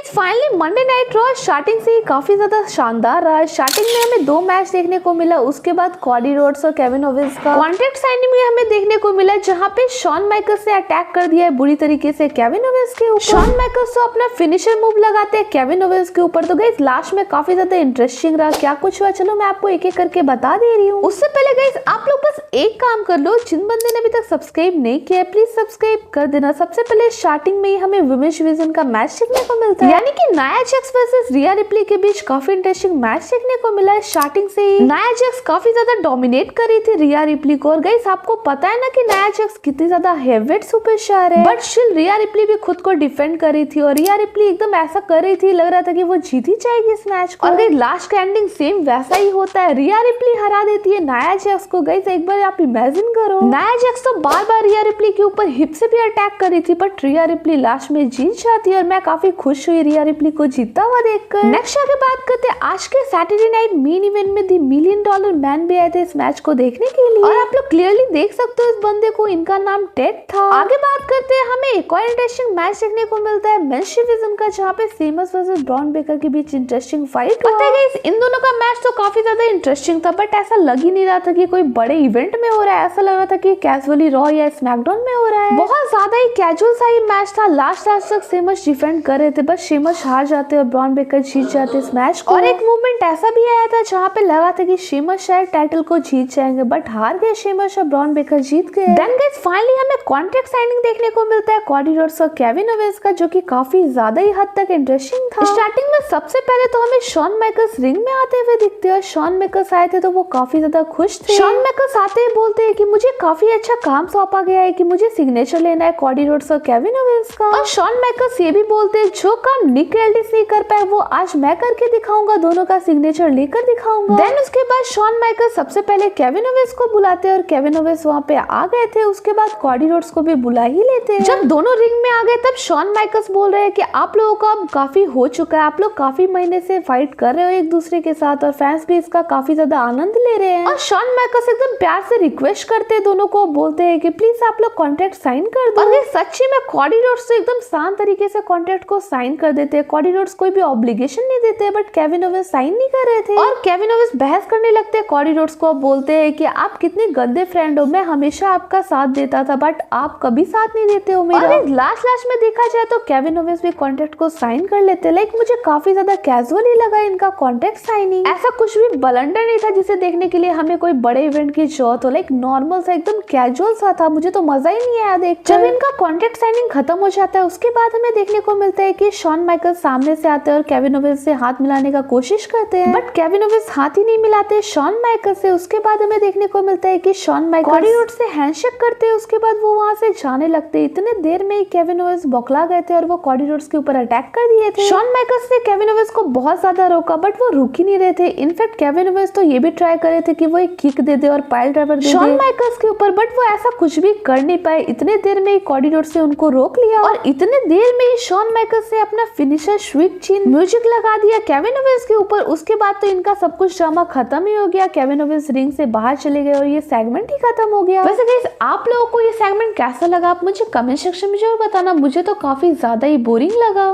Guys finally Monday night raw starting से ही काफी ज्यादा शानदार रहा है। स्टार्टिंग में हमें 2 मैच देखने को मिला, उसके बाद कॉडी रोड्स और केविन ओवेंस का कॉन्ट्रैक्ट साइनिंग में हमें देखने को मिला, जहां पे शॉन माइकल्स ने अटैक कर दिया है बुरी तरीके से केविन ओवेंस के ऊपर। शॉन माइकल्स तो अपना फिनिशर मूव लगाते हैं केविन ओवेंस के ऊपर। तो गाइस लास्ट में काफी ज्यादा इंटरेस्टिंग रहा, क्या कुछ हुआ चलो मैं आपको एक एक करके बता दे रही हूँ। उससे पहले गाइस आप लोग बस एक काम कर लो, जिन बंदे ने अभी तक सब्सक्राइब नहीं किया प्लीज सब्सक्राइब कर देना। सबसे पहले स्टार्टिंग में ही हमें वुमेन्स डिवीजन का मैच देखने को मिलता है, यानी कि नाया जैक्स वर्सेस रिया रिप्ली के बीच काफी इंटरेस्टिंग मैच देखने को मिला है। स्टार्टिंग से ही नाया जैक्स काफी ज्यादा डोमिनेट कर रही थी रिया रिप्ली को। और गाइस आपको पता है ना कि नाया जैक्स कितनी ज्यादा हेवीवेट सुपरस्टार है, बट स्टिल रिया रिप्ली भी खुद को डिफेंड कर रही थी और रिया रिप्ली एकदम ऐसा कर रही थी, लग रहा था कि वो जीत ही जाएगी इस मैच को। और गाइस लास्ट का एंडिंग सेम वैसा ही होता है, रिया रिप्ली हरा देती है नाया जैक्स को। गाइस एक बार आप इमेजिन करो, नाया जैक्स तो बार बार रिया रिप्ली के ऊपर हिप से भी अटैक कर रही थी, बट रिया रिप्ली लास्ट में जीत जाती है और मैं काफी खुश हुई रिया रिप्ली को जीतता हुआ देखकर। नेक्स्ट आगे बात करते हैं आज के सैटरडे नाइट मेन इवेंट में द $1 मिलियन मैन भी आए थे इस मैच को देखने के लिए, और आप लोग क्लियरली देख सकते हो इस बंदे को, इनका नाम टेड था। आगे बात करते हैं, हमें एक और इंटरेस्टिंग मैच देखने को मिलता है मेंस डिवीजन का, जहाँ पे सेमस वर्सेस ब्रॉन बेकर के बीच इंटरेस्टिंग फाइट हुआ। इन दोनों का मैच तो काफी ज्यादा इंटरेस्टिंग था, बट ऐसा लग ही नहीं रहा था कि कोई बड़े इवेंट में हो रहा है, ऐसा लग रहा था कि कैजुअली रॉ या स्मैकडाउन में हो रहा है। बहुत ज्यादा ही कैजुअल सा ही मैच था, लास्ट तक सेमस डिफेंड कर रहे थे, बस सेमस हार जाते और ब्रॉन बेकर जीत जाते इस मैच को। और एक मूवमेंट ऐसा भी आया था जहाँ पे लगा था कि सेमस शायद टाइटल को जीत जाएंगे, बट हार गए सेमस और ब्रॉन बेकर जीत गए। देन गाइस फाइनली हमें कॉन्ट्रैक्ट साइनिंग देखने को मिलता है कॉडी रोड्स और केविन ओवेंस का, जो कि काफी ज्यादा ही हद तक इंटरेस्टिंग था। स्टार्टिंग में सबसे पहले तो हमें शॉन माइकल्स रिंग में आते हुए दिखते हैं और शॉन माइकल्स आए थे तो वो काफी ज्यादा खुश थे। शॉन माइकल्स आते ही बोलते हैं कि मुझे काफी अच्छा काम सौंपा गया है कि मुझे सिग्नेचर लेना है कॉडी रोड्स और केविन ओवेंस का। और शॉन माइकल्स ये भी बोलते हैं जो काम निक एल्डिस नहीं कर पाए वो आज मैं करके दिखाऊंगा, दोनों का सिग्नेचर लेकर दिखाऊंगा। देन उसके बाद शॉन माइकल्स सबसे पहले केविन ओवेंस को बुलाते हैं और केविन ओवेंस वहाँ पे आ गए थे, उसके बाद कॉडी रोड्स को भी बुला ही लेते हैं। जब दोनों रिंग में आ गए तब शॉन माइकल्स बोल रहे हैं कि आप लोगों का अब काफी हो चुका है, आप लोग काफी महीने से फाइट कर रहे हो एक दूसरे के साथ और फैंस भी इसका काफी ज्यादा आनंद ले रहे हैं। और शॉन माइकल्स एकदम प्यार से रिक्वेस्ट करते हैं दोनों को, बोलते हैं कि प्लीज आप लोग कॉन्ट्रैक्ट साइन कर दो। और सच्ची में कॉडी रोड्स तो एकदम शांत तरीके से कॉन्ट्रैक्ट को साइन कर देते हैं। कॉडी रोड्स कोई भी ऑब्लिगेशन नहीं देते, बट केविन ओवेंस साइन नहीं कर रहे थे और केविन ओवेंस बहस करने लगते हैं कॉडी रोड्स को, बोलते हैं कि आप कितने गंदे फ्रेंड हो, मैं हमेशा आपका साथ देता था बट आप कभी साथ नहीं देते हो मेरा। और लास्ट में देखा जाए तो केविन ओवेंस भी कॉन्ट्रैक्ट को साइन कर लेते हैं। लाइक मुझे काफी ज्यादा कैजुअली लगा इनका कॉन्ट्रैक्ट साइनिंग, ऐसा कुछ भी बलंडर नहीं था जिसे देखने के लिए हमें कोई बड़े इवेंट की जरूरत हो। लाइक नॉर्मल सा एकदम कैजुअल सा था, मुझे तो मजा ही नहीं आया देख। जब इनका कॉन्ट्रैक्ट साइनिंग खत्म हो जाता है उसके बाद हमें देखने को मिलता है कि शॉन माइकल्स सामने से आते हैं और केविन ओवेंस से हाथ मिलाने का कोशिश करते हैं, बट केविन ओवेंस हाथ ही नहीं मिलाते शॉन माइकल्स से। उसके बाद हमें देखने को मिलता है कि शॉन माइकल्स कॉडी रोड्स से हैंडशेक करते हैं, उसके बाद वो वहां से जाने लगते हैं। इतने देर में ही केविन ओवेंस बौखला गए थे और वो कॉडी रोड्स के ऊपर अटैक कर दिए थे। शॉन माइकल्स ने केविन ओवेंस को बहुत ज्यादा रोका, बट वो रुक ही नहीं रहे थे। इनफैक्ट केविन ओवेंस तो ये भी ट्राई कर रहे थे कि वो एक किक दे दे और पाइल ड्राइवर दे शॉन माइकल्स के ऊपर, बट वो ऐसा कुछ भी कर नहीं पाए। इतने देर में ही कॉडी रोड्स ने उनको रोक लिया और इतने देर में ही शॉन माइकल्स ने अपना फिनिशर स्वीट चिन म्यूजिक लगा दिया केविन ओवेंस के ऊपर। उसके बाद तो इनका सब कुछ ड्रामा खत्म ही हो गया, केविन ओवेंस रिंग से बाहर चले गए और ये सेगमेंट ही खत्म हो गया। वैसे गाइस आप लोगों को ये सेगमेंट कैसा लगा आप मुझे कमेंट सेक्शन में जरूर बताना, मुझे तो काफी ज्यादा ही बोरिंग लगा।